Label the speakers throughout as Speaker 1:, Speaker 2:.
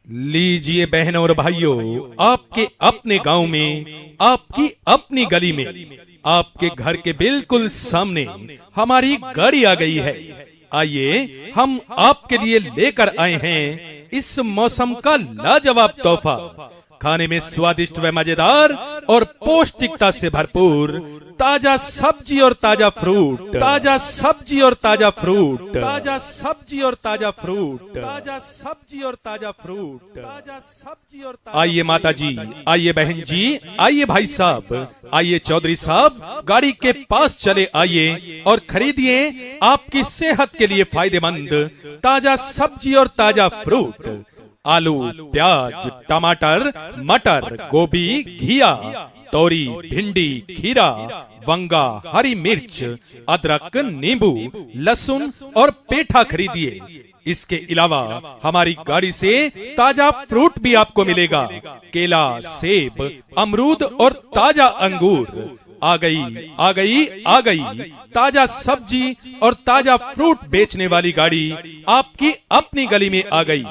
Speaker 1: लीजिए बहनों और भाइयों, आपके अपने गांव में, आपकी अपनी गली में, आपके घर के बिल्कुल सामने हमारी गाड़ी आ गई है। आइए हम आपके लिए लेकर आए हैं इस मौसम का लाजवाब तोहफा। खाने में स्वादिष्ट व मजेदार और पौष्टिकता से भरपूर ताजा सब्जी और ताजा फ्रूट, ताजा सब्जी और ताजा फ्रूट, ताजा सब्जी और ताजा फ्रूट, ताजा सब्जी और ताजा फ्रूट, ताजा सब्जी और आइए माता जी, आइए बहन जी, आइए भाई साहब, आइए चौधरी साहब, गाड़ी के पास चले आइए और खरीदिए आपकी सेहत के लिए फायदेमंद ताजा सब्जी और ताजा फ्रूट। आलू, प्याज, टमाटर, मटर, गोभी, घिया, तोरी, भिंडी, खीरा, वंगा, हरी मिर्च, अदरक, नींबू, लहसुन और पेठा खरीदिए। इसके अलावा हमारी गाड़ी से ताजा फ्रूट भी आपको मिलेगा। केला, सेब, अमरूद और ताजा अंगूर। आ गई, आ गई, आ गई ताजा सब्जी और ताजा फ्रूट बेचने वाली गाड़ी आपकी अपनी गली में आ गई।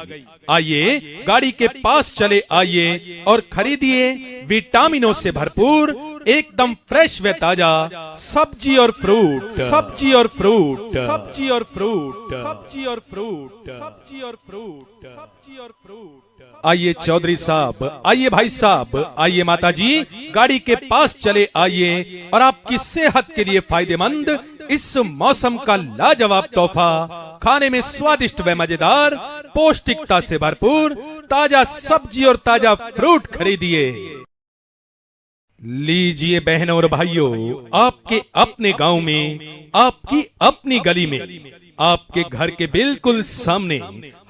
Speaker 1: आइए गाड़ी के पास चले आइए और खरीदिए विटामिनों से भरपूर एकदम फ्रेश व ताजा सब्जी और फ्रूट, सब्जी और फ्रूट, सब्जी और फ्रूट, सब्जी और फ्रूट, सब्जी और फ्रूट, सब्जी और फ्रूट। आइए चौधरी साहब, आइए भाई साहब, आइए माता जी, गाड़ी के पास चले आइए और आपकी सेहत के लिए फायदेमंद इस मौसम का लाजवाब तोहफा, खाने में स्वादिष्ट व मजेदार पौष्टिकता से भरपूर ताजा सब्जी और ताजा फ्रूट खरीदिए। लीजिए बहनों और भाइयों, आपके अपने गांव में, आपकी अपनी गली में, आपके घर के बिल्कुल सामने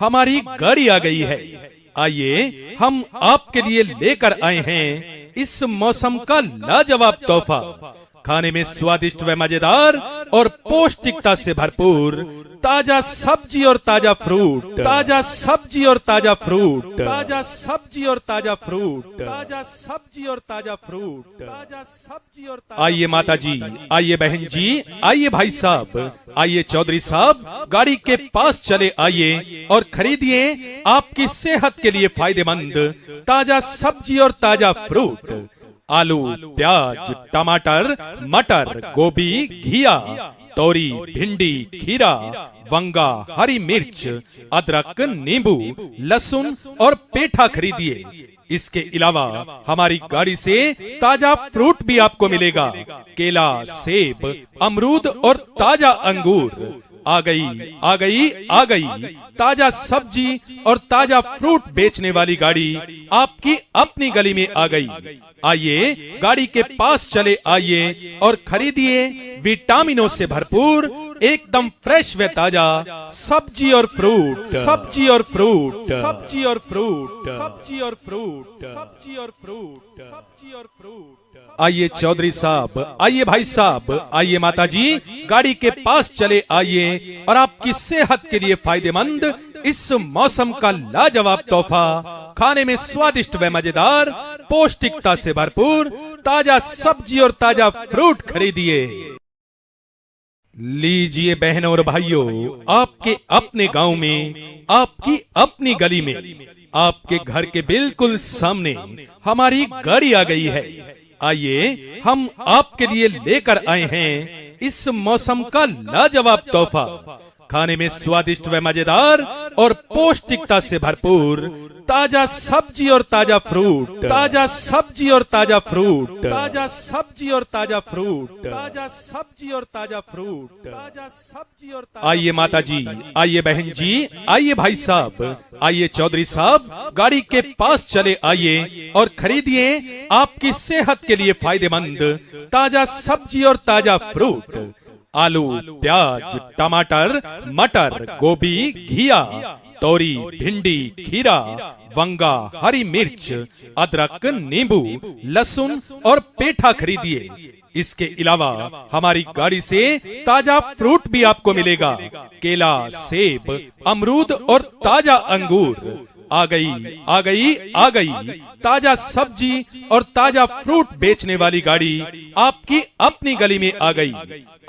Speaker 1: हमारी गाड़ी आ गई है। आइए हम आपके लिए लेकर आए हैं इस मौसम का लाजवाब तोहफा। खाने में स्वादिष्ट व मजेदार और पौष्टिकता से भरपूर ताजा सब्जी और ताजा फ्रूट, ताजा सब्जी और ताजा फ्रूट, ताजा सब्जी और ताजा फ्रूट, ताजा सब्जी और ताजा फ्रूट, ताजा सब्जी और आइए माता जी, आइए बहन जी, आइए भाई साहब, आइए चौधरी साहब, गाड़ी के पास चले आइए और खरीदिए आपकी सेहत के लिए फायदेमंद ताजा सब्जी और ताजा फ्रूट। आलू, प्याज, टमाटर, मटर, गोभी, घिया, तोरी, भिंडी, खीरा, वंगा, हरी मिर्च, अदरक, नींबू, लहसुन और पेठा खरीदिए। इसके अलावा हमारी गाड़ी से ताजा फ्रूट भी आपको मिलेगा। केला, सेब, अमरूद और ताजा अंगूर। आ गई, आ गई, आ गई ताजा सब्जी और ताजा फ्रूट बेचने वाली गाड़ी आपकी अपनी गली में आ गई। आइए गाड़ी के पास चले आइए और खरीदिए विटामिनों से भरपूर एकदम फ्रेश व ताजा सब्जी और फ्रूट, सब्जी और फ्रूट, सब्जी और फ्रूट, सब्जी और फ्रूट, सब्जी और फ्रूट, सब्जी और फ्रूट। आइए चौधरी साहब, आइए भाई साहब, आइए माता जी, गाड़ी के पास चले आइए और आपकी सेहत के लिए फायदेमंद इस मौसम का लाजवाब तोहफा, खाने में स्वादिष्ट व मजेदार पौष्टिकता से भरपूर ताजा सब्जी और ताजा फ्रूट खरीदिए। लीजिए बहनों और भाइयों, आपके अपने गांव में, आपकी अपनी गली में, आपके घर के बिल्कुल सामने हमारी गाड़ी आ गई है। आइए हम आपके लिए लेकर आए हैं इस मौसम का लाजवाब तोहफा, खाने में स्वादिष्ट व मजेदार और पौष्टिकता से भरपूर ताजा सब्जी और ताजा फ्रूट, ताजा सब्जी और ताजा फ्रूट, ताजा सब्जी और ताजा फ्रूट, ताजा सब्जी और ताजा फ्रूट, ताजा सब्जी और आइए माता जी, आइए बहन जी, आइए भाई साहब, आइए चौधरी साहब, गाड़ी के पास चले आइए और खरीदिए आपकी सेहत के लिए फायदेमंद ताजा सब्जी और ताजा फ्रूट। आलू, प्याज, टमाटर, मटर, गोभी, घिया, तोरी, भिंडी, खीरा, वंगा, हरी मिर्च, अदरक, नींबू, लहसुन और पेठा खरीदिए। इसके अलावा हमारी गाड़ी से ताजा फ्रूट भी आपको मिलेगा। केला, सेब, अमरूद और ताजा अंगूर। आ गई ताजा सब्जी और ताजा फ्रूट बेचने वाली गाड़ी आपकी अपनी गली में आ गई।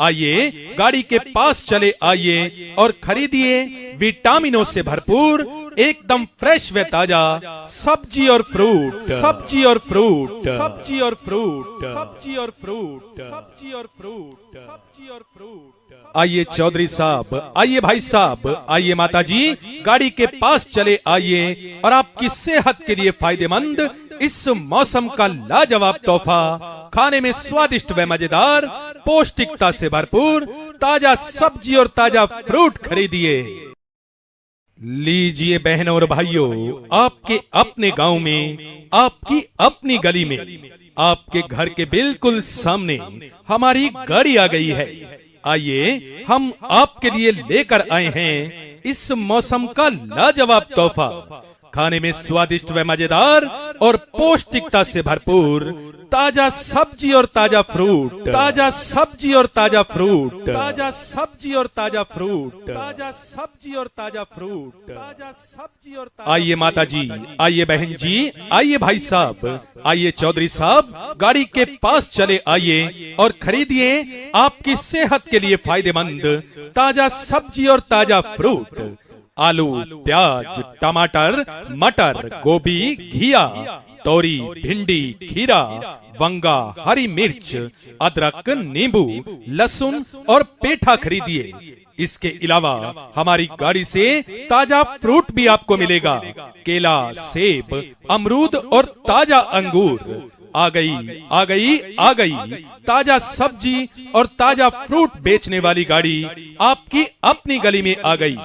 Speaker 1: आइए गाड़ी के पास चले आइए और खरीदिए विटामिनों से भरपूर एकदम फ्रेश व ताजा सब्जी और फ्रूट, सब्जी और फ्रूट, सब्जी और फ्रूट, सब्जी और फ्रूट, सब्जी और फ्रूट, सब्जी और फ्रूट। आइए चौधरी साहब, आइए भाई साहब, आइए माता जी, गाड़ी के पास चले आइए और आपकी सेहत के लिए फायदेमंद इस मौसम का लाजवाब तोहफा, खाने में स्वादिष्ट व मजेदार, पौष्टिकता से भरपूर ताजा सब्जी और ताजा फ्रूट खरीदिए। लीजिए बहनों और भाइयों, आपके अपने गांव में, आपकी अपनी गली में, आपके घर के बिल्कुल सामने हमारी गाड़ी आ गई है। आइए हम आपके लिए लेकर आए हैं इस मौसम का लाजवाब तोहफा, खाने में स्वादिष्ट व मजेदार और पौष्टिकता से भरपूर ताजा सब्जी और ताजा फ्रूट, ताजा सब्जी और ताजा फ्रूट, ताजा सब्जी और ताजा फ्रूट, ताजा सब्जी और ताजा फ्रूट, ताजा सब्जी और। आइए माता जी, आइए बहन जी, आइए भाई साहब, आइए चौधरी साहब, गाड़ी के पास चले आइए और खरीदिए आपकी सेहत के लिए फायदेमंद ताजा सब्जी और ताजा फ्रूट। आलू, प्याज, टमाटर, मटर, गोभी, घिया, तोरी, भिंडी, खीरा, वंगा, हरी मिर्च, अदरक, नींबू, लहसुन और पेठा खरीदिए। इसके अलावा हमारी गाड़ी से ताजा फ्रूट भी आपको मिलेगा, केला, सेब, अमरूद और ताजा अंगूर। आ गई ताजा सब्जी और ताजा फ्रूट बेचने वाली गाड़ी आपकी अपनी गली में आ गई।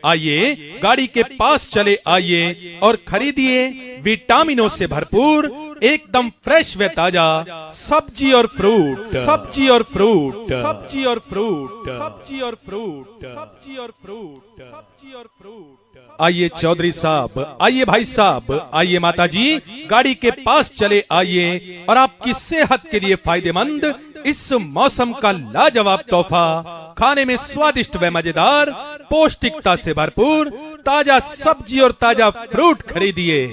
Speaker 1: आइए गाड़ी के पास चले आइए और खरीदिए विटामिनों से भरपूर एकदम फ्रेश व ताजा सब्जी और फ्रूट, सब्जी और फ्रूट, सब्जी और फ्रूट, सब्जी और फ्रूट, सब्जी और फ्रूट, सब्जी और फ्रूट। आइए चौधरी साहब, आइए भाई साहब, आइए माता जी, गाड़ी के पास चले आइए और आपकी सेहत के लिए फायदेमंद इस मौसम का लाजवाब तोहफा, खाने में स्वादिष्ट व मजेदार, पौष्टिकता से भरपूर ताजा सब्जी और ताजा फ्रूट खरीदिए।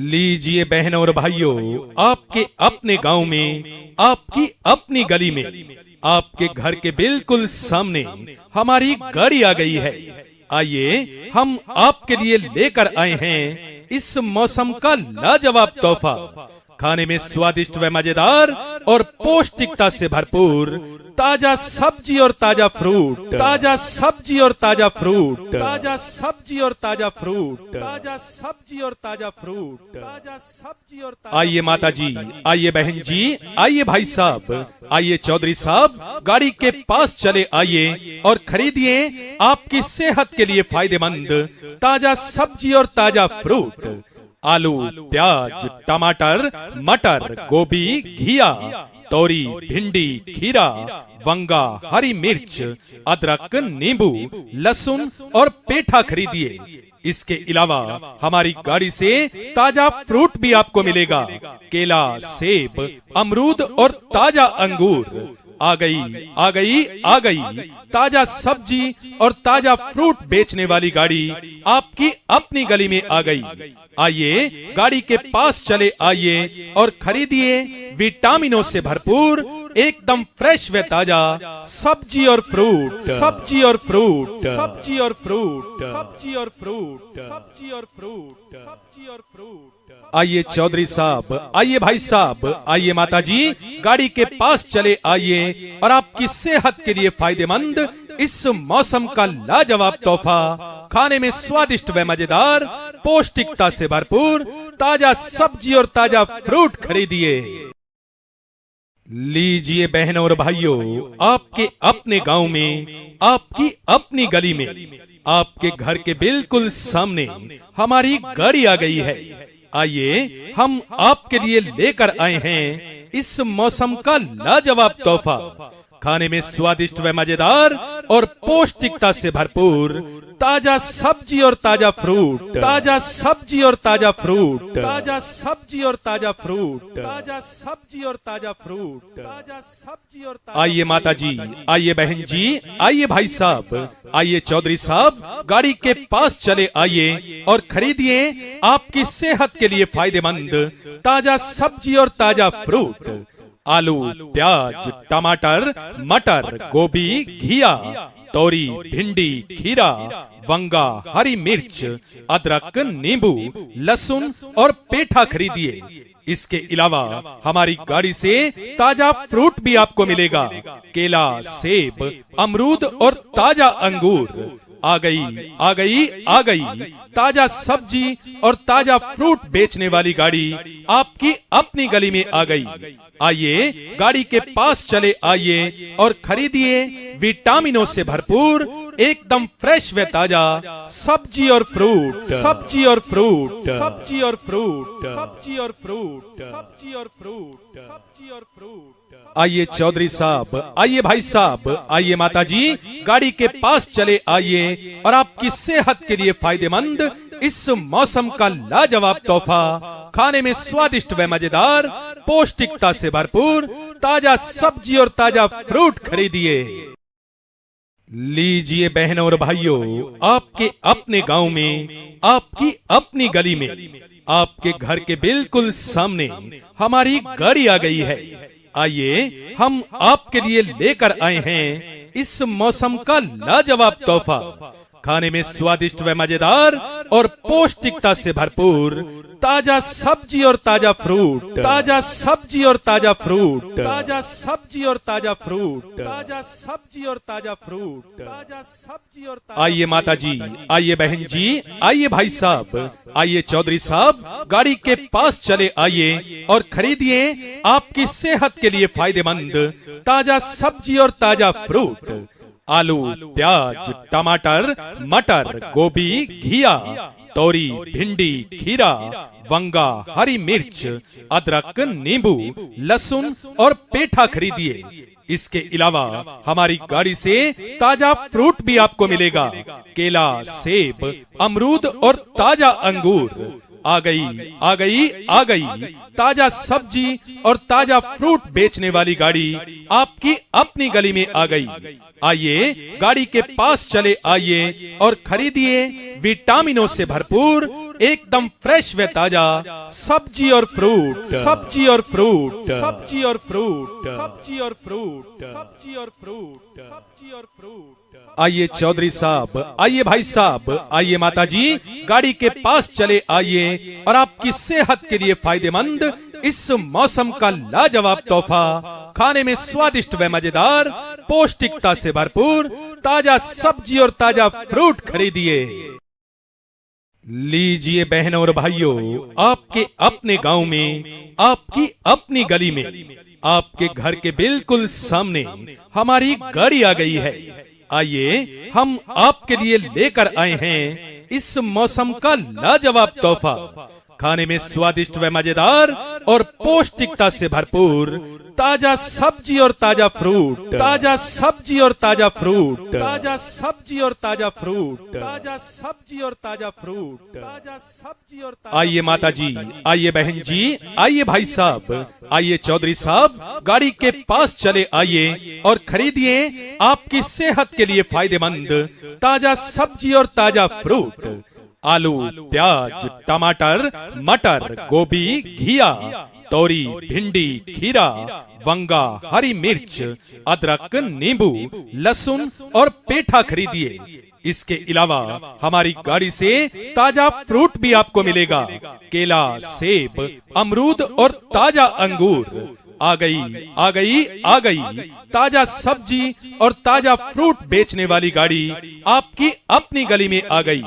Speaker 1: लीजिए बहनों और भाइयों, आपके अपने गांव में, आपकी अपनी गली में, आपके घर के बिल्कुल सामने हमारी गाड़ी आ गई है। आइए हम आपके लिए लेकर आए हैं इस मौसम का लाजवाब तोहफा, खाने में स्वादिष्ट व मजेदार और पौष्टिकता से भरपूर ताजा सब्जी और ताजा फ्रूट, ताजा सब्जी और ताजा फ्रूट, ताजा सब्जी और ताजा फ्रूट, ताजा सब्जी और ताजा फ्रूट, ताजा सब्जी और। आइए माता जी, आइए बहन जी, आइए भाई साहब, आइए चौधरी साहब, गाड़ी के पास चले आइए और खरीदिए आपकी सेहत के लिए फायदेमंद ताजा सब्जी और ताजा फ्रूट। आलू, प्याज, टमाटर, मटर, गोभी, घिया, तोरी, भिंडी, खीरा, वंगा, हरी मिर्च, अदरक, नींबू, लहसुन और पेठा खरीदिए। इसके अलावा हमारी गाड़ी से ताजा फ्रूट भी आपको मिलेगा, केला, सेब, अमरूद और ताजा अंगूर। आ गई ताजा सब्जी और ताजा फ्रूट बेचने वाली गाड़ी आपकी अपनी गली में आ गई। आइए गाड़ी के पास चले आइए और खरीदिए विटामिनों से भरपूर एकदम फ्रेश व ताजा सब्जी और फ्रूट, सब्जी और फ्रूट, सब्जी और फ्रूट, सब्जी और फ्रूट, सब्जी और फ्रूट, सब्जी और फ्रूट। आइए चौधरी साहब, आइए भाई साहब, आइए माता जी, गाड़ी के पास चले आइए और आपकी सेहत के लिए फायदेमंद इस मौसम का लाजवाब तोहफा, खाने में स्वादिष्ट व मजेदार, पौष्टिकता से भरपूर ताजा सब्जी और ताजा फ्रूट खरीदिए। लीजिए बहनों और भाइयों, आपके अपने गांव में, आपकी अपनी गली में, आपके घर के बिल्कुल सामने हमारी गाड़ी आ गई है। आइए हम आपके लिए लेकर आए हैं इस मौसम का लाजवाब तोहफा, खाने में स्वादिष्ट व मजेदार और पौष्टिकता से भरपूर ताजा सब्जी और ताजा फ्रूट, ताजा सब्जी और ताजा फ्रूट, ताजा सब्जी और ताजा फ्रूट, ताजा सब्जी और ताजा फ्रूट, ताजा सब्जी और आइए माता जी, आइए बहन जी, आइए भाई साहब, आइए चौधरी साहब, गाड़ी के पास चले आइए और खरीदिए आपकी सेहत के लिए फायदेमंद ताजा सब्जी और ताजा फ्रूट। आलू, प्याज, टमाटर, मटर, गोभी, घिया, तोरी, भिंडी, खीरा, वंगा, हरी मिर्च, अदरक, नींबू, लहसुन और पेठा खरीदिए। इसके अलावा हमारी गाड़ी से ताजा फ्रूट भी आपको मिलेगा। केला, सेब, अमरूद और ताजा अंगूर। आ गई, आ गई, आ गई ताजा सब्जी और ताजा फ्रूट बेचने वाली गाड़ी आपकी अपनी गली में आ गई। आइए गाड़ी के पास चले आइए और खरीदिए विटामिनों से भरपूर एकदम फ्रेश व ताजा सब्जी और फ्रूट, सब्जी और फ्रूट, सब्जी और फ्रूट, सब्जी और फ्रूट, सब्जी और फ्रूट, सब्जी और फ्रूट। आइए चौधरी साहब, आइए भाई साहब, आइए माता जी, गाड़ी के पास चले आइए और आपकी सेहत के लिए फायदेमंद इस मौसम का लाजवाब तोहफा, खाने में स्वादिष्ट व मजेदार, पौष्टिकता से भरपूर ताजा सब्जी और ताजा फ्रूट खरीदिए। लीजिए बहनों और भाइयों, आपके अपने गांव में, आपकी अपनी गली में, आपके घर के बिल्कुल सामने हमारी गाड़ी आ गई है। आइए हम आपके लिए लेकर आए हैं इस मौसम का लाजवाब तोहफा, खाने में स्वादिष्ट व मजेदार और पौष्टिकता से भरपूर ताजा सब्जी और ताजा फ्रूट, ताजा सब्जी और ताजा फ्रूट, ताजा सब्जी और ताजा फ्रूट, ताजा सब्जी और ताजा फ्रूट, ताजा सब्जी और आइए माता जी, आइए बहन जी, आइए भाई साहब, आइए चौधरी साहब, गाड़ी के पास चले आइए और खरीदिए आपकी सेहत के लिए फायदेमंद ताजा सब्जी और ताजा फ्रूट। आलू, प्याज, टमाटर, मटर, गोभी, घिया, तोरी, भिंडी, खीरा, वंगा, हरी मिर्च, अदरक, नींबू, लहसुन और पेठा खरीदिए। इसके अलावा हमारी गाड़ी से ताजा फ्रूट भी आपको मिलेगा। केला, सेब, अमरूद और ताजा अंगूर। आ गई, आ गई, आ गई ताजा सब्जी और ताजा फ्रूट बेचने वाली गाड़ी आपकी अपनी गली में आ गई। आइए गाड़ी के पास चले आइए और खरीदिए विटामिनों से भरपूर एकदम फ्रेश व ताजा सब्जी और फ्रूट, सब्जी और फ्रूट, सब्जी और फ्रूट, सब्जी और फ्रूट, सब्जी और फ्रूट, सब्जी और फ्रूट। आइए चौधरी साहब, आइए भाई साहब, आइए माता जी, गाड़ी के पास चले आइए और आपकी सेहत के लिए फायदेमंद इस मौसम का लाजवाब तोहफा, खाने में स्वादिष्ट व मजेदार, पौष्टिकता से भरपूर ताजा सब्जी और ताजा फ्रूट खरीदिए। लीजिए बहनों और भाइयों, आपके अपने गांव में, आपकी अपनी गली में, आपके घर के बिल्कुल सामने हमारी गाड़ी आ गई है। आइए हम आपके लिए लेकर आए हैं इस मौसम का लाजवाब तोहफा, खाने में स्वादिष्ट व मजेदार और पौष्टिकता से भरपूर ताजा सब्जी और ताजा फ्रूट, ताजा सब्जी और ताजा फ्रूट, ताजा सब्जी और ताजा फ्रूट, ताजा सब्जी और ताजा फ्रूट, ताजा सब्जी और आइए माता जी, आइए बहन जी, आइए भाई साहब, आइए चौधरी साहब, गाड़ी के पास चले आइए और खरीदिए आपकी सेहत के लिए फायदेमंद ताजा सब्जी और ताजा फ्रूट। आलू, प्याज, टमाटर, मटर, गोभी, घिया, तोरी, भिंडी, खीरा, वंगा, हरी मिर्च, अदरक, नींबू, लहसुन और पेठा खरीदिए। इसके अलावा हमारी गाड़ी से ताजा फ्रूट भी आपको मिलेगा। केला, सेब, अमरूद और ताजा अंगूर। आ गई, आ गई, आ गई ताजा सब्जी और ताजा फ्रूट बेचने वाली गाड़ी आपकी अपनी गली में आ गई।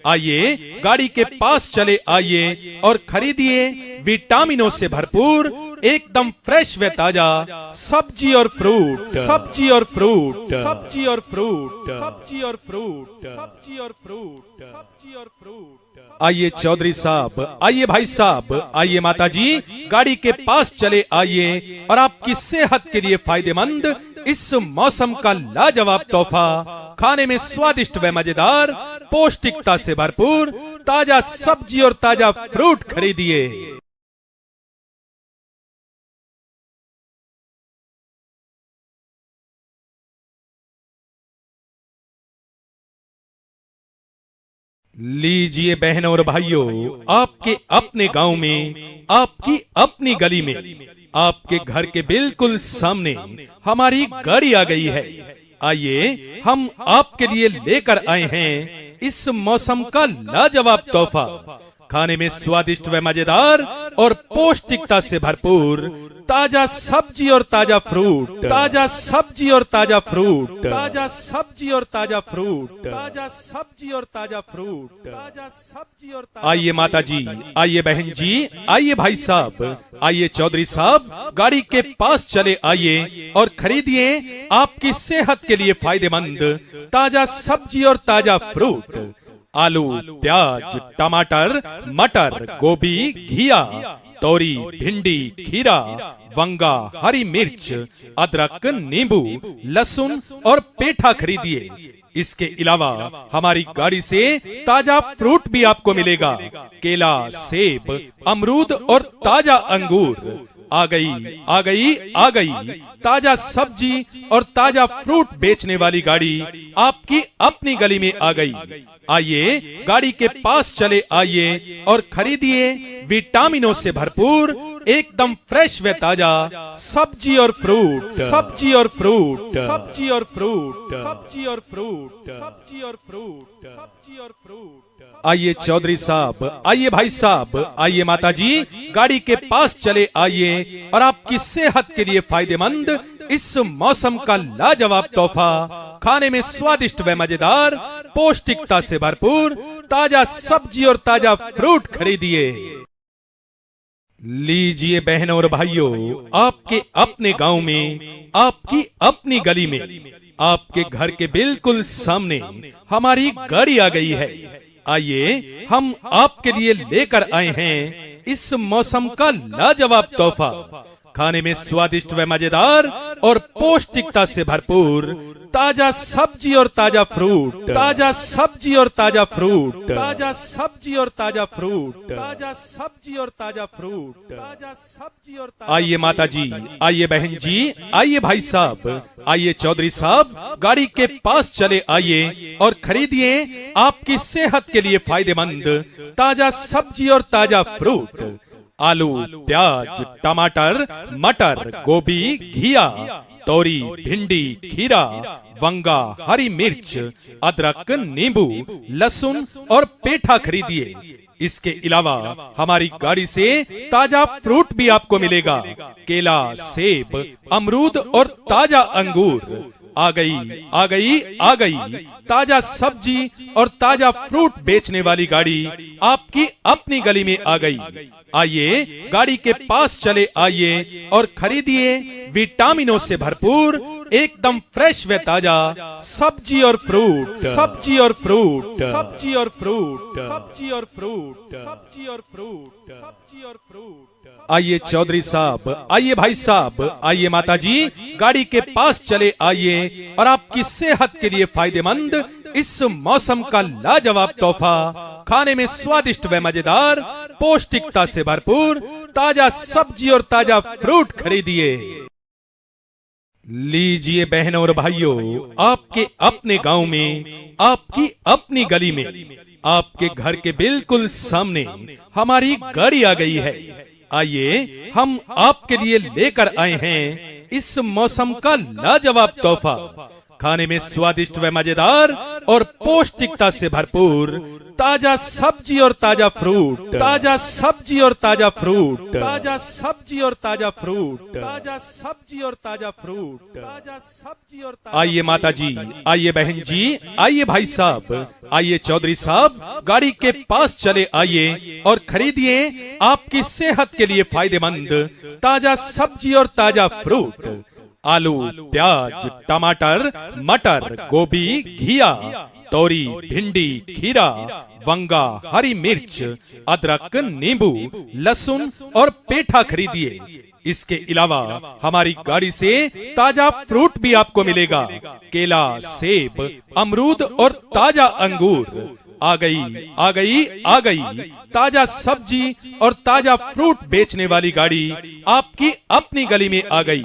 Speaker 1: आइए गाड़ी के पास चले आइए और खरीदिए विटामिनों से भरपूर एकदम फ्रेश व ताजा सब्जी और फ्रूट, सब्जी और फ्रूट, सब्जी और फ्रूट, सब्जी और फ्रूट, सब्जी और फ्रूट, सब्जी और फ्रूट। आइए चौधरी साहब, आइए भाई साहब, आइए माता जी, गाड़ी के पास चले आइए और आपकी सेहत के लिए फायदेमंद इस मौसम का लाजवाब तोहफा, खाने में स्वादिष्ट व मजेदार, पौष्टिकता से भरपूर ताजा सब्जी और ताजा फ्रूट खरीदिए। लीजिए बहनों और भाइयों, आपके अपने गांव में, आपकी अपनी गली में, आपके घर के बिल्कुल सामने हमारी गाड़ी आ गई है। आइए हम आपके लिए लेकर आए हैं इस मौसम का लाजवाब तोहफा, खाने में स्वादिष्ट व मजेदार और पौष्टिकता से भरपूर ताजा सब्जी और ताजा फ्रूट, ताजा सब्जी और ताजा फ्रूट, ताजा सब्जी और ताजा फ्रूट, ताजा सब्जी और ताजा फ्रूट, ताजा सब्जी और। आइए माता जी, आइए बहन जी, आइए भाई साहब, आइए चौधरी साहब, गाड़ी के पास चले आइए और खरीदिए आपकी सेहत के लिए फायदेमंद ताजा सब्जी और ताजा फ्रूट। आलू, प्याज, टमाटर, मटर, गोभी, घिया, तोरी, भिंडी, खीरा, वंगा, हरी मिर्च, अदरक, नींबू, लहसुन और पेठा खरीदिए। इसके अलावा हमारी गाड़ी से ताजा फ्रूट भी आपको मिलेगा। केला, सेब, अमरूद और ताजा अंगूर। आ गई, आ गई, आ गई ताजा सब्जी और ताजा फ्रूट बेचने वाली गाड़ी आपकी अपनी गली में आ गई। आइए गाड़ी के पास चले आइए और खरीदिए विटामिनों से भरपूर एकदम फ्रेश व ताजा सब्जी और फ्रूट, सब्जी और फ्रूट, सब्जी और फ्रूट, सब्जी और फ्रूट, सब्जी और फ्रूट, सब्जी और फ्रूट। आइए चौधरी साहब, आइए भाई साहब, आइए माता जी, गाड़ी के पास चले आइए और आपकी सेहत के लिए फायदेमंद इस मौसम का लाजवाब तोहफा, खाने में स्वादिष्ट व मजेदार, पौष्टिकता से भरपूर ताजा सब्जी और ताजा फ्रूट खरीदिए। लीजिए बहनों और भाइयों, आपके अपने गांव में, आपकी अपनी गली में, आपके घर के बिल्कुल सामने हमारी गाड़ी आ गई है। आइए हम आपके लिए लेकर आए हैं इस मौसम का लाजवाब तोहफा, खाने में स्वादिष्ट व मजेदार और पौष्टिकता से भरपूर ताजा सब्जी और ताजा फ्रूट, ताजा सब्जी और ताजा फ्रूट, ताजा सब्जी और ताजा फ्रूट, ताजा सब्जी और ताजा फ्रूट, ताजा सब्जी और। आइए माता जी, आइए बहन जी, आइए भाई साहब, आइए चौधरी साहब, गाड़ी के पास चले आइए और खरीदिए आपकी सेहत के लिए फायदेमंद ताजा सब्जी और ताजा फ्रूट। आलू, प्याज, टमाटर, मटर, गोभी, घिया, तोरी, भिंडी, खीरा, वंगा, हरी मिर्च, अदरक, नींबू, लहसुन और पेठा खरीदिए। इसके अलावा हमारी गाड़ी से ताजा फ्रूट भी आपको मिलेगा। केला, सेब, अमरूद और ताजा अंगूर। आ गई, आ गई, आ गई ताजा सब्जी और ताजा फ्रूट बेचने वाली गाड़ी आपकी अपनी गली में आ गई। आइए गाड़ी के पास चले आइए और खरीदिए विटामिनों से भरपूर एकदम फ्रेश व ताजा सब्जी और फ्रूट, सब्जी और फ्रूट, सब्जी और फ्रूट, सब्जी और फ्रूट, सब्जी और फ्रूट, सब्जी और फ्रूट। आइए चौधरी साहब, आइए भाई साहब, आइए माता जी, गाड़ी के पास चले आइए और आपकी सेहत के लिए फायदेमंद इस मौसम का लाजवाब तोहफा, खाने में स्वादिष्ट व मजेदार, पौष्टिकता से भरपूर ताजा सब्जी और ताजा फ्रूट खरीदिए। लीजिए बहनों और भाइयों, आपके अपने गांव में, आपकी अपनी गली में, आपके घर के बिल्कुल सामने हमारी गाड़ी आ गई है। आइए हम आपके लिए लेकर आए हैं इस मौसम का लाजवाब तोहफा, खाने में स्वादिष्ट व मजेदार और पौष्टिकता से भरपूर ताजा सब्जी और ताजा फ्रूट, ताजा सब्जी और ताजा फ्रूट, ताजा सब्जी और ताजा फ्रूट, ताजा सब्जी और ताजा फ्रूट, ताजा सब्जी और। आइए माता जी, आइए बहन जी, आइए भाई साहब, आइए चौधरी साहब, गाड़ी के पास चले आइए और खरीदिए आपकी सेहत के लिए फायदेमंद ताजा सब्जी और ताजा फ्रूट। आलू, प्याज, टमाटर, मटर, गोभी, घिया, तोरी, भिंडी, खीरा, वंगा, हरी मिर्च, अदरक, नींबू, लहसुन और पेठा खरीदिए। इसके अलावा हमारी गाड़ी से ताजा फ्रूट भी आपको मिलेगा। केला, सेब, अमरूद और ताजा अंगूर। आ गई आ गई आ गई ताजा सब्जी और ताजा फ्रूट बेचने वाली गाड़ी आपकी अपनी गली में आ गई।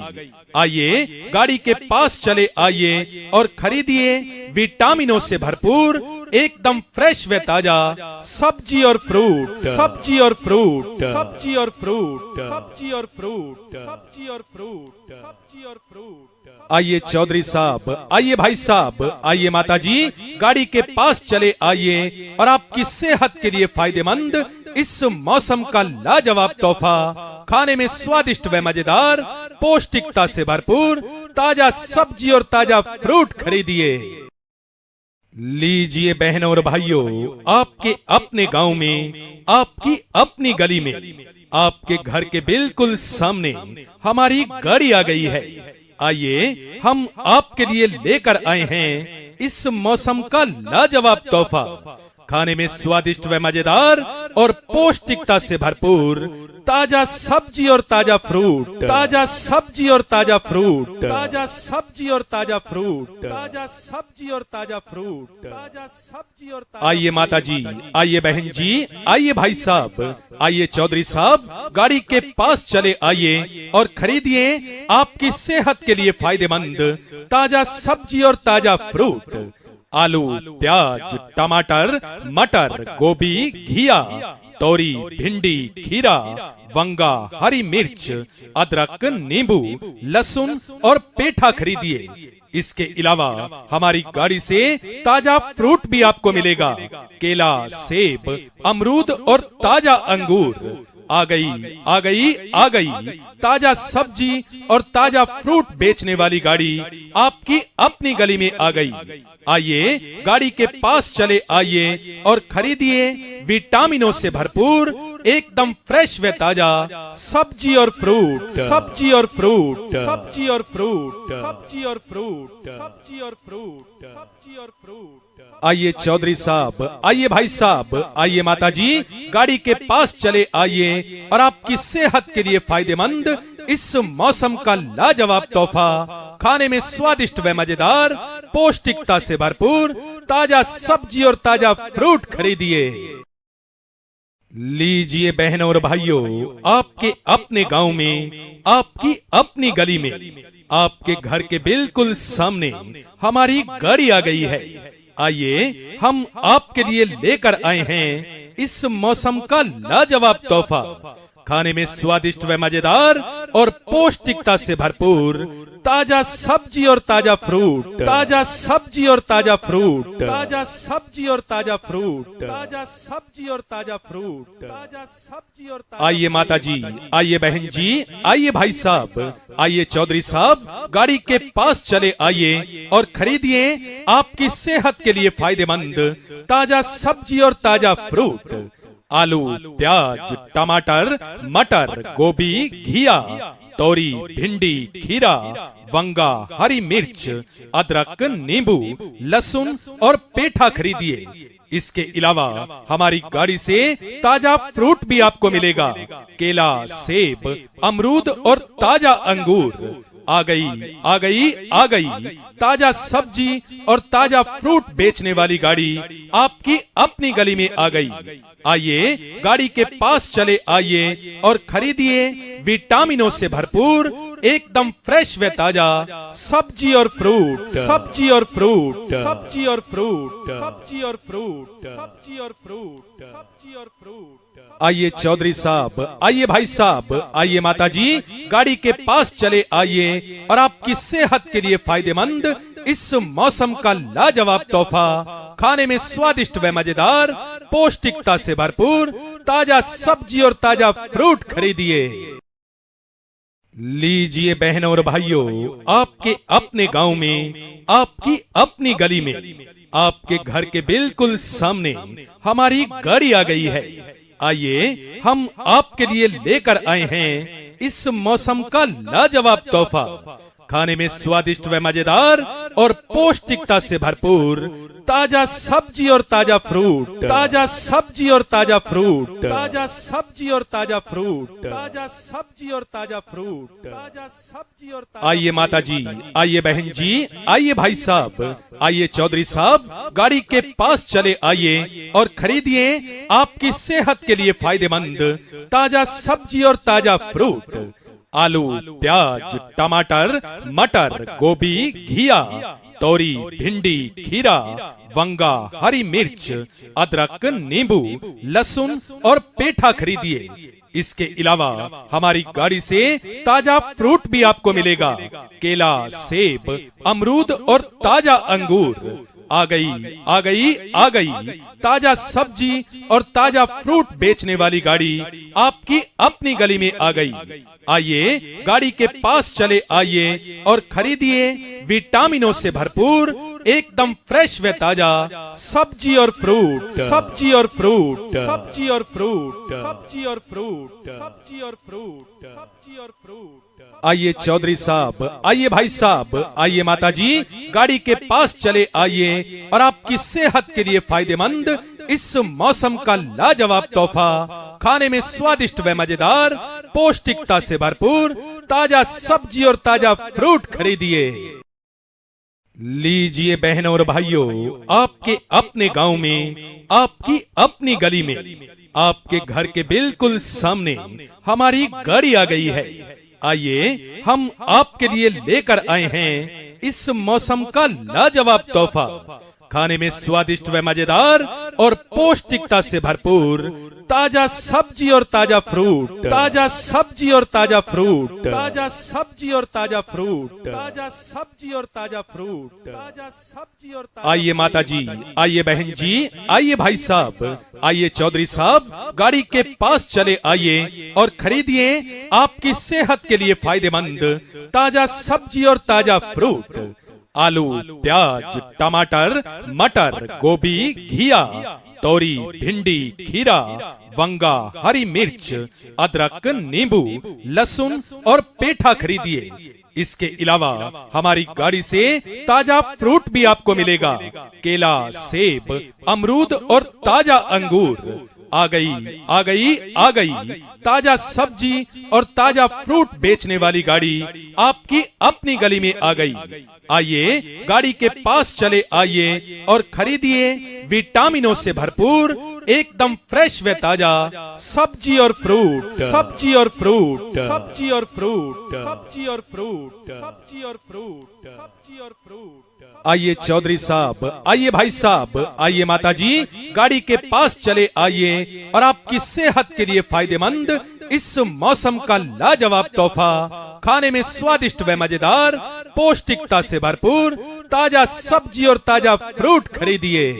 Speaker 1: आइए गाड़ी के पास चले आइए और खरीदिए विटामिनों से भरपूर एकदम फ्रेश व ताजा सब्जी और फ्रूट, सब्जी और फ्रूट, सब्जी और फ्रूट, सब्जी और फ्रूट, सब्जी और फ्रूट, सब्जी और फ्रूट। आइए चौधरी साहब, आइए भाई साहब, आइए माता जी, गाड़ी के पास चले आइए और आपकी सेहत के लिए फायदेमंद इस मौसम का लाजवाब तोहफा, खाने में स्वादिष्ट व मजेदार, पौष्टिकता से भरपूर ताजा सब्जी और ताजा फ्रूट खरीदिए। लीजिए बहनों और भाइयों, आपके अपने गांव में, आपकी अपनी गली में, आपके घर के बिल्कुल सामने हमारी गाड़ी आ गई है। आइए हम आपके लिए लेकर आए हैं इस मौसम का लाजवाब तोहफा, खाने में स्वादिष्ट व मजेदार और पौष्टिकता से भरपूर ताजा सब्जी और ताजा फ्रूट, ताजा सब्जी और ताजा फ्रूट, ताजा सब्जी और ताजा फ्रूट, ताजा सब्जी और ताजा फ्रूट, ताजा सब्जी और। आइए माता जी, आइए बहन जी, आइए भाई साहब, आइए चौधरी साहब, गाड़ी के पास चले आइए और खरीदिए आपकी सेहत के लिए फायदेमंद ताजा सब्जी और ताजा फ्रूट। आलू, प्याज, टमाटर, मटर, गोभी, घिया, तोरी, भिंडी, खीरा, वंगा, हरी मिर्च, अदरक, नींबू, लहसुन और पेठा खरीदिए। इसके अलावा हमारी गाड़ी से ताजा फ्रूट भी आपको मिलेगा। केला, सेब, अमरूद और ताजा अंगूर। आ गई आ गई आ गई ताजा सब्जी और ताजा फ्रूट बेचने वाली गाड़ी आपकी अपनी गली में आ गई। आइए गाड़ी के पास चले आइए और खरीदिए विटामिनों से भरपूर एकदम फ्रेश व ताजा सब्जी और फ्रूट, सब्जी और फ्रूट, सब्जी और फ्रूट, सब्जी और फ्रूट, सब्जी और फ्रूट, सब्जी और फ्रूट। आइए चौधरी साहब, आइए भाई साहब, आइए माता जी, गाड़ी के पास चले आइए और आपकी सेहत के लिए फायदेमंद इस मौसम का लाजवाब तोहफा, खाने में स्वादिष्ट व मजेदार, पौष्टिकता से भरपूर ताजा सब्जी और ताजा फ्रूट खरीदिए। लीजिए बहनों और भाइयों, आपके अपने गांव में, आपकी अपनी गली में, आपके घर के बिल्कुल सामने हमारी गाड़ी आ गई है। आइए हम आपके लिए लेकर आए हैं इस मौसम का लाजवाब तोहफा, खाने में स्वादिष्ट व मजेदार और पौष्टिकता से भरपूर ताजा सब्जी और ताजा फ्रूट, ताजा सब्जी और ताजा फ्रूट, ताजा सब्जी और ताजा फ्रूट, ताजा सब्जी और ताजा फ्रूट, ताजा सब्जी और। आइए माता जी, आइए बहन जी, आइए भाई साहब, आइए चौधरी साहब, गाड़ी के पास चले आइए और खरीदिए आपकी सेहत के लिए फायदेमंद ताजा सब्जी और ताजा फ्रूट। आलू, प्याज, टमाटर, मटर, गोभी, घिया, तोरी, भिंडी, खीरा, वंगा, हरी मिर्च, अदरक, नींबू, लहसुन और पेठा खरीदिए। इसके अलावा हमारी गाड़ी से ताजा फ्रूट भी आपको मिलेगा। केला, सेब, अमरूद और ताजा अंगूर। आ गई आ गई आ गई ताजा सब्जी और ताजा फ्रूट बेचने वाली गाड़ी आपकी अपनी गली में आ गई। आइए गाड़ी के पास चले आइए और खरीदिए विटामिनों से भरपूर एकदम फ्रेश व ताजा सब्जी और फ्रूट, सब्जी और फ्रूट, सब्जी और फ्रूट, सब्जी और फ्रूट, सब्जी और फ्रूट, सब्जी और फ्रूट। आइए चौधरी साहब, आइए भाई साहब, आइए माता जी, गाड़ी के पास चले आइए और आपकी सेहत के लिए फायदेमंद इस मौसम का लाजवाब तोहफा, खाने में स्वादिष्ट व मजेदार, पौष्टिकता से भरपूर ताजा सब्जी और ताजा फ्रूट खरीदिए। लीजिए बहनों और भाइयों, आपके अपने गांव में, आपकी अपनी गली में, आपके घर के बिल्कुल सामने हमारी गाड़ी आ गई है। आइए हम आपके लिए लेकर आए हैं इस मौसम का लाजवाब तोहफा, खाने में स्वादिष्ट व मजेदार और पौष्टिकता से भरपूर ताजा सब्जी और ताजा फ्रूट, ताजा सब्जी और ताजा फ्रूट, ताजा सब्जी और ताजा फ्रूट, ताजा सब्जी और ताजा फ्रूट, ताजा सब्जी और आइए माता जी, आइए बहन जी, आइए भाई साहब, आइए चौधरी साहब, गाड़ी के पास चले आइए और खरीदिए आपकी सेहत के लिए फायदेमंद ताजा सब्जी और ताजा फ्रूट। आलू, प्याज, टमाटर, मटर, गोभी, घिया, तोरी, भिंडी, खीरा, वंगा, हरी मिर्च, अदरक, नींबू, लहसुन और पेठा खरीदिए। इसके अलावा हमारी गाड़ी से ताजा फ्रूट भी आपको मिलेगा। केला, सेब, अमरूद और ताजा अंगूर। आ गई आ गई आ गई ताजा सब्जी और ताजा फ्रूट बेचने वाली गाड़ी आपकी अपनी गली में आ गई। आइए गाड़ी के पास चले आइए और खरीदिए विटामिनों से भरपूर एकदम फ्रेश व ताजा सब्जी और फ्रूट, सब्जी और फ्रूट, सब्जी और फ्रूट, सब्जी और फ्रूट, सब्जी और फ्रूट, सब्जी और फ्रूट। आइए चौधरी साहब, आइए भाई साहब, आइए माता जी, गाड़ी के पास चले आइए और आपकी सेहत के लिए फायदेमंद इस मौसम का लाजवाब तोहफा, खाने में स्वादिष्ट व मजेदार, पौष्टिकता से भरपूर ताजा सब्जी और ताजा फ्रूट खरीदिए। लीजिए बहनों और भाइयों, आपके अपने गांव में, आपकी अपनी गली में, आपके घर के बिल्कुल सामने हमारी गाड़ी आ गई है। आइए हम आपके लिए लेकर आए हैं इस मौसम का लाजवाब तोहफा, खाने में स्वादिष्ट व मजेदार और पौष्टिकता से भरपूर ताजा सब्जी और ताजा फ्रूट, ताजा सब्जी और ताजा फ्रूट, ताजा सब्जी और ताजा फ्रूट, ताजा सब्जी और ताजा फ्रूट, ताजा सब्जी और आइए माता जी, आइए बहन जी, आइए भाई साहब, आइए चौधरी साहब, गाड़ी के पास चले आइए और खरीदिए आपकी सेहत के लिए फायदेमंद ताजा सब्जी और ताजा फ्रूट। आलू, प्याज, टमाटर, मटर, गोभी, घिया, तोरी, भिंडी, खीरा, वंगा, हरी मिर्च, अदरक, नींबू, लहसुन और पेठा खरीदिए। इसके अलावा हमारी गाड़ी से ताजा फ्रूट भी आपको मिलेगा। केला, सेब, अमरूद और ताजा अंगूर। आ गई आ गई आ गई ताजा सब्जी और ताजा फ्रूट बेचने वाली गाड़ी आपकी अपनी गली में आ गई। आइए गाड़ी के पास चले आइए और खरीदिए विटामिनों से भरपूर एकदम फ्रेश व ताजा सब्जी और फ्रूट, सब्जी और फ्रूट, सब्जी और फ्रूट, सब्जी और फ्रूट, सब्जी और फ्रूट, सब्जी और फ्रूट। आइए चौधरी साहब, आइए भाई साहब, आइए माता जी, गाड़ी के पास चले आइए और आपकी सेहत के लिए फायदेमंद इस मौसम का लाजवाब तोहफा, खाने में स्वादिष्ट व मजेदार, पौष्टिकता से भरपूर ताजा सब्जी और ताजा फ्रूट खरीदिए।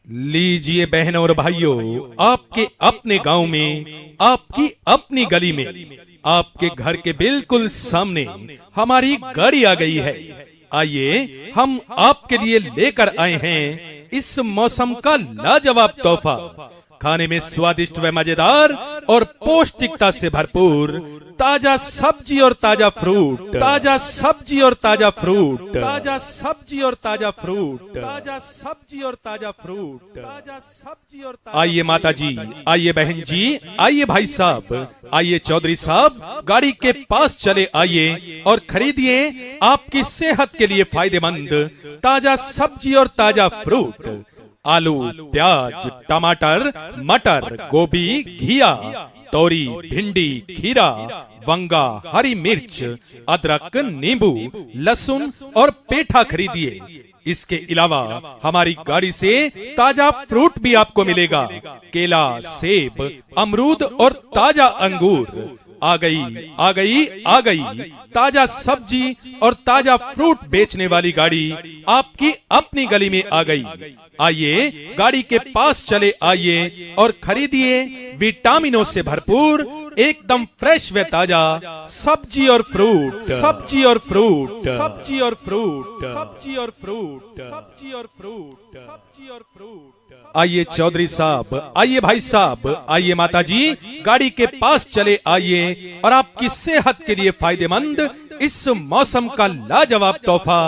Speaker 1: लीजिए बहनों और भाइयों, आपके अपने गांव में, आपकी अपनी गली में, आपके घर के बिल्कुल सामने हमारी गाड़ी आ गई है। आइए हम आपके लिए लेकर आए हैं इस मौसम का लाजवाब तोहफा, खाने में स्वादिष्ट व मजेदार और पौष्टिकता से भरपूर ताजा सब्जी और ताजा फ्रूट, ताजा सब्जी और ताजा फ्रूट, ताजा सब्जी और ताजा फ्रूट, ताजा सब्जी और ताजा फ्रूट, ताजा सब्जी और आइए माता जी, आइए बहन जी, आइए भाई साहब, आइए चौधरी साहब, गाड़ी के पास चले आइए और खरीदिए आपकी सेहत के लिए फायदेमंद ताजा सब्जी और ताजा फ्रूट। आलू, प्याज, टमाटर, मटर, गोभी, घिया, तोरी, भिंडी, खीरा, वंगा, हरी मिर्च, अदरक, नींबू, लहसुन और पेठा खरीदिए। इसके अलावा हमारी गाड़ी से ताजा फ्रूट भी आपको मिलेगा। केला, सेब, अमरूद और ताजा अंगूर। आ गई आ गई आ गई ताजा सब्जी और ताजा फ्रूट बेचने वाली गाड़ी आपकी अपनी गली में आ गई। आइए गाड़ी के पास चले आइए और खरीदिए विटामिनों से भरपूर एकदम फ्रेश व ताजा सब्जी और फ्रूट, सब्जी और फ्रूट, सब्जी और फ्रूट, सब्जी और फ्रूट, सब्जी और फ्रूट, सब्जी और फ्रूट। आइए चौधरी साहब, आइए भाई साहब, आइए माता जी, गाड़ी के पास चले आइए और आपकी सेहत के लिए फायदेमंद इस मौसम का लाजवाब तोहफा,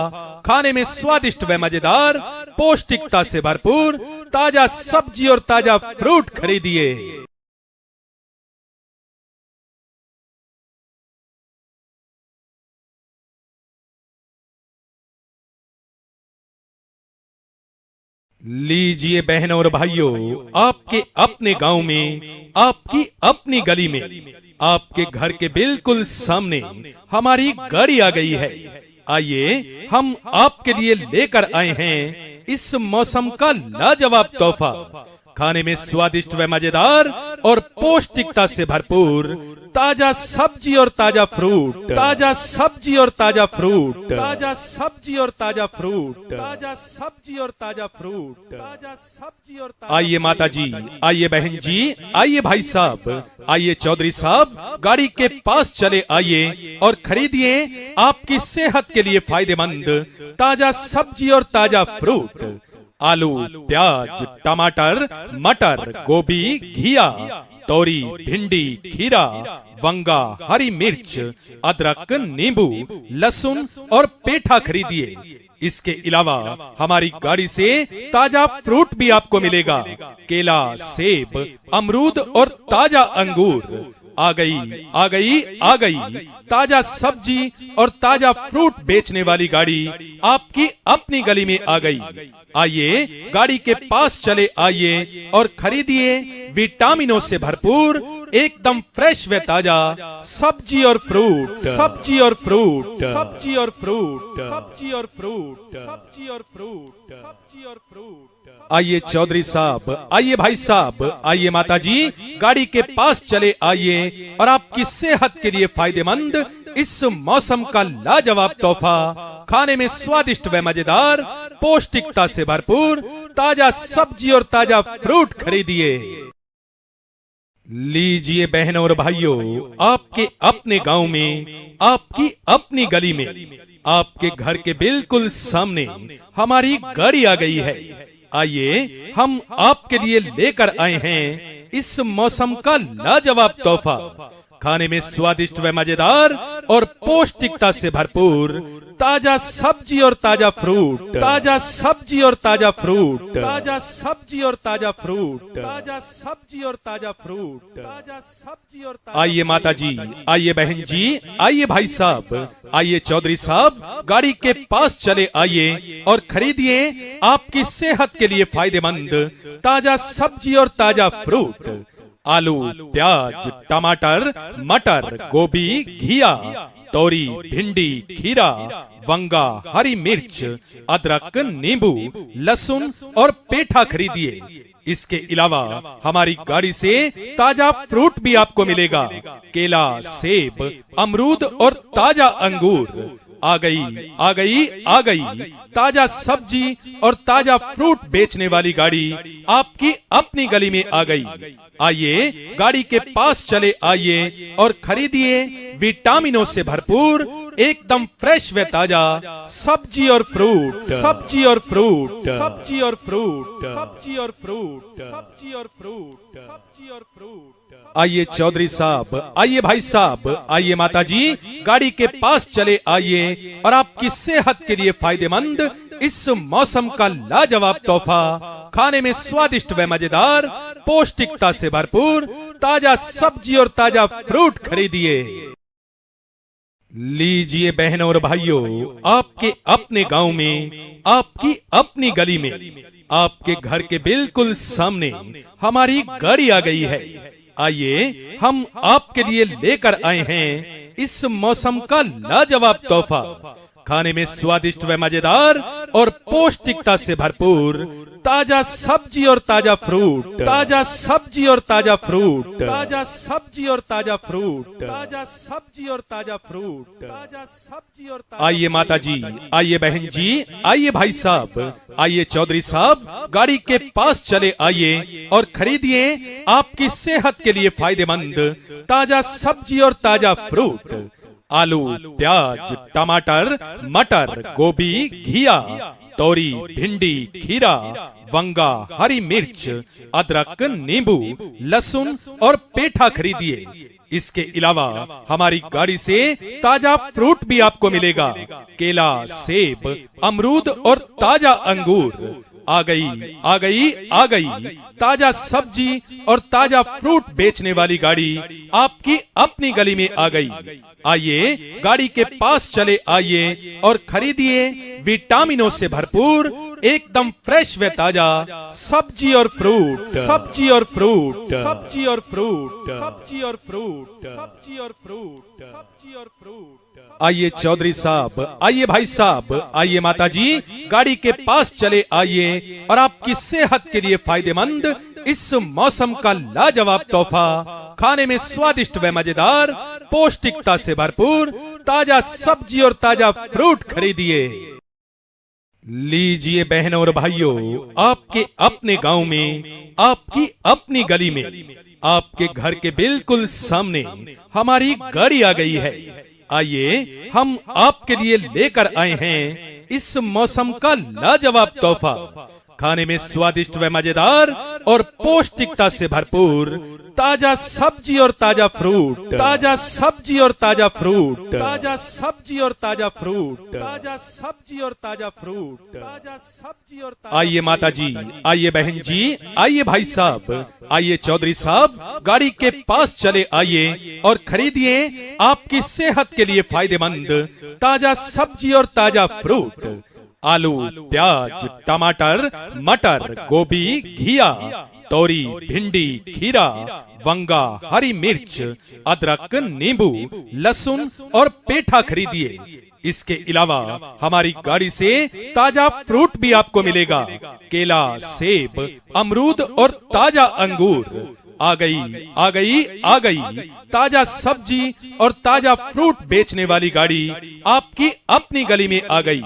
Speaker 1: खाने में स्वादिष्ट व मजेदार, पौष्टिकता से भरपूर ताजा सब्जी और ताजा फ्रूट खरीदिए। लीजिए बहनों और भाइयों, आपके अपने गांव में, आपकी अपनी गली में, आपके घर के बिल्कुल सामने हमारी गाड़ी आ गई है। आइए हम आपके लिए लेकर आए हैं इस मौसम का लाजवाब तोहफा, खाने में स्वादिष्ट व मजेदार और पौष्टिकता से भरपूर ताजा सब्जी और ताजा फ्रूट, ताजा सब्जी और ताजा फ्रूट, ताजा सब्जी और ताजा फ्रूट, ताजा सब्जी और ताजा फ्रूट, ताजा सब्जी और आइए माता जी, आइए बहन जी, आइए भाई साहब, आइए चौधरी साहब, गाड़ी के पास चले आइए और खरीदिए आपकी सेहत के लिए फायदेमंद ताजा सब्जी और ताजा फ्रूट। आलू, प्याज, टमाटर, मटर, गोभी, घिया, तोरी, भिंडी, खीरा, वंगा, हरी मिर्च, अदरक, नींबू, लहसुन और पेठा खरीदिए। इसके अलावा हमारी गाड़ी से ताजा फ्रूट भी आपको मिलेगा। केला, सेब, अमरूद और ताजा अंगूर। आ गई, आ गई, आ गई ताजा सब्जी और ताजा फ्रूट बेचने वाली गाड़ी आपकी अपनी गली में आ गई। आइए गाड़ी के पास चले आइए और खरीदिए विटामिनों से भरपूर एकदम फ्रेश व ताजा सब्जी और फ्रूट, सब्जी और फ्रूट, सब्जी और फ्रूट, सब्जी और फ्रूट, सब्जी और फ्रूट, सब्जी और फ्रूट। आइए चौधरी साहब, आइए भाई साहब, आइए माता जी, गाड़ी के पास चले आइए और आपकी सेहत के लिए फायदेमंद इस मौसम का लाजवाब तोहफा, खाने में स्वादिष्ट व मजेदार, पौष्टिकता से भरपूर ताजा सब्जी और ताजा फ्रूट खरीदिए। लीजिए बहनों और भाइयों, आपके अपने गांव में, आपकी अपनी गली में, आपके घर के बिल्कुल सामने हमारी गाड़ी आ गई है। आइए हम आपके लिए लेकर आए हैं इस मौसम का लाजवाब तोहफा, खाने में स्वादिष्ट व मजेदार और पौष्टिकता से भरपूर ताजा सब्जी और ताजा फ्रूट, ताजा सब्जी और ताजा फ्रूट, ताजा सब्जी और ताजा फ्रूट, ताजा सब्जी और ताजा फ्रूट, ताजा सब्जी और आइए माता जी, आइए बहन जी, आइए भाई साहब, आइए चौधरी साहब, गाड़ी के पास चले आइए और खरीदिए आपकी सेहत के लिए फायदेमंद ताजा सब्जी और ताजा फ्रूट। आलू, प्याज, टमाटर, मटर, गोभी, घिया, तोरी, भिंडी, खीरा, वंगा, हरी मिर्च, अदरक, नींबू, लहसुन और पेठा खरीदिए। इसके अलावा हमारी गाड़ी से ताजा फ्रूट भी आपको मिलेगा। केला, सेब, अमरूद और ताजा अंगूर। आ गई, आ गई, आ गई ताजा सब्जी और ताजा फ्रूट बेचने वाली गाड़ी आपकी अपनी गली में आ गई। आइए गाड़ी के पास चले आइए और खरीदिए विटामिनों से भरपूर एकदम फ्रेश व ताजा सब्जी और फ्रूट, सब्जी और फ्रूट, सब्जी और फ्रूट, सब्जी और फ्रूट, सब्जी और फ्रूट, सब्जी और फ्रूट। आइए चौधरी साहब, आइए भाई साहब, आइए माता जी, गाड़ी के पास चले आइए और आपकी सेहत के लिए फायदेमंद इस मौसम का लाजवाब तोहफा, खाने में स्वादिष्ट व मजेदार, पौष्टिकता से भरपूर ताजा सब्जी और ताजा फ्रूट खरीदिए। लीजिए बहनों और भाइयों, आपके अपने गांव में, आपकी अपनी गली में, आपके घर के बिल्कुल सामने हमारी गाड़ी आ गई है। आइए हम आपके लिए लेकर आए हैं इस मौसम का लाजवाब तोहफा, खाने में स्वादिष्ट व मजेदार और पौष्टिकता से भरपूर ताजा सब्जी और ताजा फ्रूट, ताजा सब्जी और ताजा फ्रूट, ताजा सब्जी और ताजा फ्रूट, ताजा सब्जी और ताजा फ्रूट, ताजा सब्जी और आइए माता जी, आइए बहन जी, आइए भाई साहब, आइए चौधरी साहब, गाड़ी के पास चले आइए और खरीदिए आपकी सेहत के लिए फायदेमंद ताजा सब्जी और ताजा फ्रूट। आलू, प्याज, टमाटर, मटर, गोभी, घिया, तोरी, भिंडी, खीरा, वंगा, हरी मिर्च, अदरक, नींबू, लहसुन और पेठा खरीदिए। इसके अलावा हमारी गाड़ी से ताजा फ्रूट भी आपको मिलेगा। केला, सेब, अमरूद और ताजा अंगूर। आ गई ताजा सब्जी और ताजा फ्रूट बेचने वाली गाड़ी आपकी अपनी गली में आ गई। आइए गाड़ी के पास चले आइए और खरीदिए विटामिनों से भरपूर एकदम फ्रेश व ताजा सब्जी और फ्रूट, सब्जी और फ्रूट, सब्जी और फ्रूट, सब्जी और फ्रूट, सब्जी और फ्रूट, सब्जी और फ्रूट। आइए चौधरी साहब, आइए भाई साहब, आइए माता जी, गाड़ी के पास चले आइए और आपकी सेहत के लिए फायदेमंद इस मौसम का लाजवाब तोहफा, खाने में स्वादिष्ट व मजेदार, पौष्टिकता से भरपूर ताजा सब्जी और ताजा फ्रूट खरीदिए। लीजिए बहनों और भाइयों, आपके अपने गांव में, आपकी अपनी गली में, आपके घर के बिल्कुल सामने हमारी गाड़ी आ गई है। आइए हम आपके लिए लेकर आए हैं इस मौसम का लाजवाब तोहफा, खाने में स्वादिष्ट व मजेदार और पौष्टिकता से भरपूर ताजा सब्जी और ताजा फ्रूट, ताजा सब्जी और ताजा फ्रूट, ताजा सब्जी और ताजा फ्रूट, ताजा सब्जी और ताजा फ्रूट, ताजा सब्जी और। आइए माता जी, आइए बहन जी, आइए भाई साहब, आइए चौधरी साहब, गाड़ी के पास चले आइए और खरीदिए आपकी सेहत के लिए फायदेमंद ताजा सब्जी और ताजा फ्रूट। आलू, प्याज, टमाटर, मटर, गोभी, घिया, तोरी, भिंडी, खीरा, वंगा, हरी मिर्च, अदरक, नींबू, लहसुन और पेठा खरीदिए। इसके अलावा हमारी गाड़ी से ताजा फ्रूट भी आपको मिलेगा। केला, सेब, अमरूद और ताजा अंगूर। आ गई ताजा सब्जी और ताजा फ्रूट बेचने वाली गाड़ी आपकी अपनी गली में आ गई।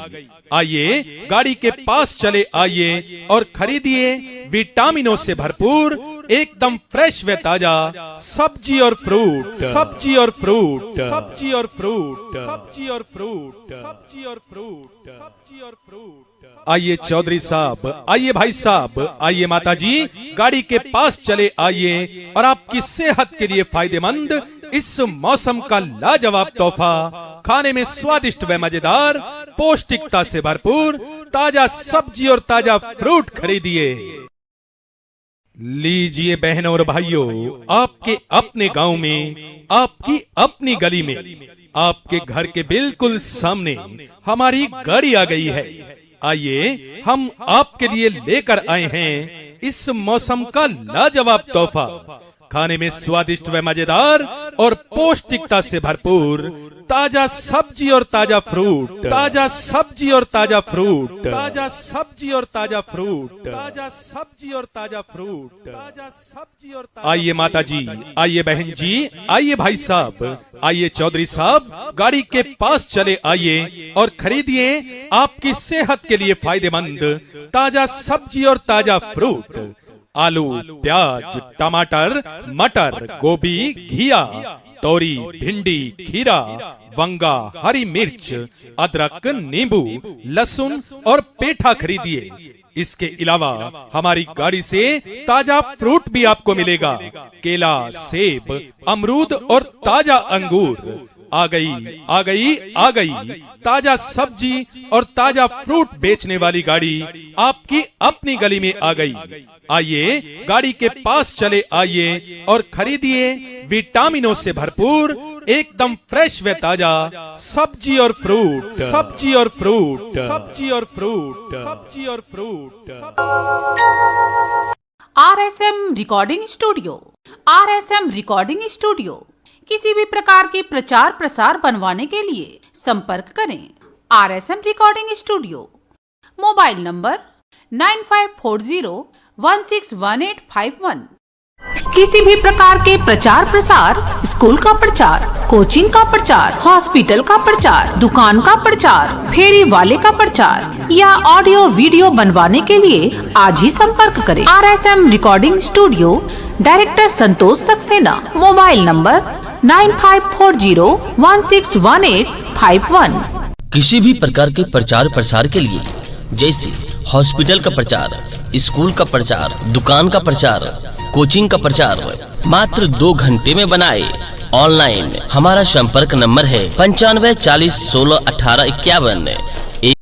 Speaker 1: आइए गाड़ी के पास चले आइए और खरीदिए विटामिनों से भरपूर एकदम फ्रेश व ताजा सब्जी और फ्रूट, सब्जी और फ्रूट, सब्जी और फ्रूट, सब्जी और फ्रूट, सब्जी और फ्रूट, सब्जी और फ्रूट। आइए चौधरी साहब, आइए भाई साहब, आइए माता जी, गाड़ी के पास चले आइए और आपकी सेहत के लिए फायदेमंद इस मौसम का लाजवाब तोहफा, खाने में स्वादिष्ट व मजेदार, पौष्टिकता से भरपूर ताजा सब्जी और ताजा फ्रूट खरीदिए। लीजिए बहनों और भाइयों, आपके अपने गांव में, आपकी अपनी गली में, आपके घर के बिल्कुल सामने हमारी गाड़ी आ गई है। आइए हम आपके लिए लेकर आए हैं इस मौसम का लाजवाब तोहफा, खाने में स्वादिष्ट व मजेदार और पौष्टिकता से भरपूर ताजा सब्जी और ताजा फ्रूट, ताजा सब्जी और ताजा फ्रूट, ताजा सब्जी और ताजा फ्रूट, ताजा सब्जी और ताजा फ्रूट, ताजा सब्जी और। आइए माता जी, आइए बहन जी, आइए भाई साहब, आइए चौधरी साहब, गाड़ी के पास चले आइए और खरीदिए आपकी सेहत के लिए फायदेमंद ताजा सब्जी और ताजा फ्रूट। आलू, प्याज, टमाटर, मटर, गोभी, घिया, तोरी, भिंडी, खीरा, वंगा, हरी मिर्च, अदरक, नींबू, लहसुन और पेठा खरीदिए। इसके अलावा हमारी गाड़ी से ताजा फ्रूट भी आपको मिलेगा। केला, सेब, अमरूद और ताजा अंगूर। आ गई ताजा सब्जी और ताजा फ्रूट बेचने वाली गाड़ी आपकी अपनी गली में आ गई। आइए गाड़ी के पास चले आइए और खरीदिए विटामिनों से भरपूर एकदम फ्रेश व ताजा सब्जी और फ्रूट, सब्जी और फ्रूट, सब्जी और फ्रूट, सब्जी और fruit.
Speaker 2: RSM recording studio, RSM recording studio किसी भी प्रकार के प्रचार प्रसार बनवाने के लिए संपर्क करें। RSM recording studio, mobile number 9540161851। किसी भी प्रकार के प्रचार प्रसार, स्कूल का प्रचार, कोचिंग का प्रचार, हॉस्पिटल का प्रचार, दुकान का प्रचार, फेरी वाले का प्रचार या ऑडियो वीडियो बनवाने के लिए आज ही संपर्क करें। RSM रिकॉर्डिंग स्टूडियो, डायरेक्टर संतोष सक्सेना, मोबाइल नंबर 9540161851।
Speaker 3: किसी भी प्रकार के प्रचार प्रसार के लिए जैसे हॉस्पिटल का प्रचार, स्कूल का प्रचार, दुकान का प्रचार, कोचिंग का प्रचार मात्र 2 घंटे में बनाए ऑनलाइन हमारा संपर्क नंबर है 95 40 16 18 51।